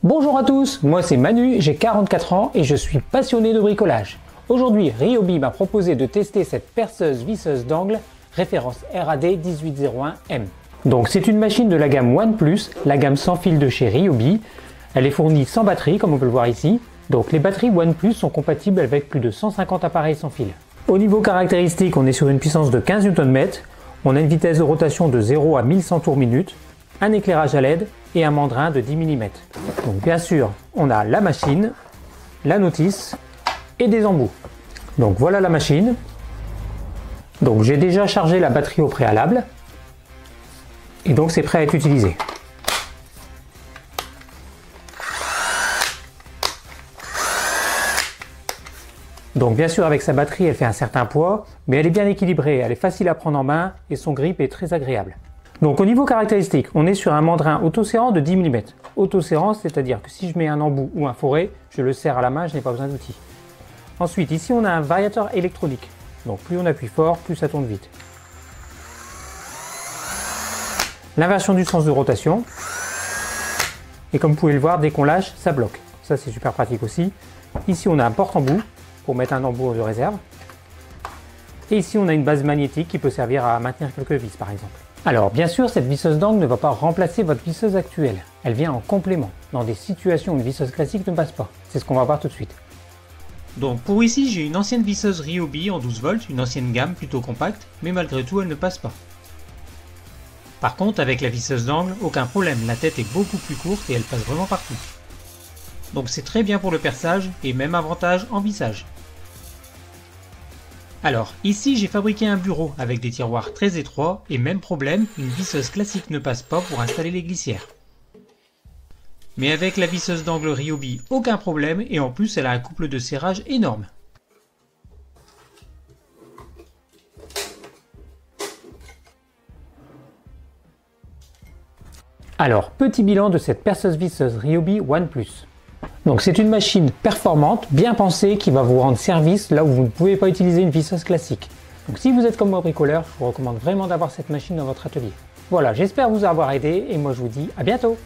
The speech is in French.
Bonjour à tous, moi c'est Manu, j'ai 44 ans et je suis passionné de bricolage. Aujourd'hui, Ryobi m'a proposé de tester cette perceuse visseuse d'angle référence RAD 1801M. Donc c'est une machine de la gamme OnePlus, la gamme sans fil de chez Ryobi. Elle est fournie sans batterie comme on peut le voir ici. Donc les batteries OnePlus sont compatibles avec plus de 150 appareils sans fil. Au niveau caractéristique, on est sur une puissance de 15 Nm, on a une vitesse de rotation de 0 à 1100 tours minute, un éclairage à LED et un mandrin de 10 mm. Donc bien sûr, on a la machine, la notice et des embouts. Donc voilà la machine. Donc j'ai déjà chargé la batterie au préalable et donc c'est prêt à être utilisé. Donc bien sûr avec sa batterie elle fait un certain poids, mais elle est bien équilibrée, elle est facile à prendre en main et son grip est très agréable. Donc au niveau caractéristique, on est sur un mandrin autoserrant de 10 mm. Autoserrant, c'est-à-dire que si je mets un embout ou un fourré, je le serre à la main, je n'ai pas besoin d'outil. Ensuite, ici on a un variateur électronique. Donc plus on appuie fort, plus ça tourne vite. L'inversion du sens de rotation. Et comme vous pouvez le voir, dès qu'on lâche, ça bloque. Ça c'est super pratique aussi. Ici on a un porte-embout pour mettre un embout de réserve. Et ici on a une base magnétique qui peut servir à maintenir quelques vis par exemple. Alors bien sûr cette visseuse d'angle ne va pas remplacer votre visseuse actuelle, elle vient en complément, dans des situations où une visseuse classique ne passe pas. C'est ce qu'on va voir tout de suite. Donc pour ici j'ai une ancienne visseuse Ryobi en 12 volts, une ancienne gamme plutôt compacte, mais malgré tout elle ne passe pas. Par contre avec la visseuse d'angle, aucun problème, la tête est beaucoup plus courte et elle passe vraiment partout. Donc c'est très bien pour le perçage et même avantage en vissage. Alors, ici j'ai fabriqué un bureau avec des tiroirs très étroits et même problème, une visseuse classique ne passe pas pour installer les glissières. Mais avec la visseuse d'angle Ryobi, aucun problème et en plus elle a un couple de serrage énorme. Alors, petit bilan de cette perceuse visseuse Ryobi OnePlus. Donc c'est une machine performante, bien pensée, qui va vous rendre service là où vous ne pouvez pas utiliser une visseuse classique. Donc si vous êtes comme moi bricoleur, je vous recommande vraiment d'avoir cette machine dans votre atelier. Voilà, j'espère vous avoir aidé et moi je vous dis à bientôt.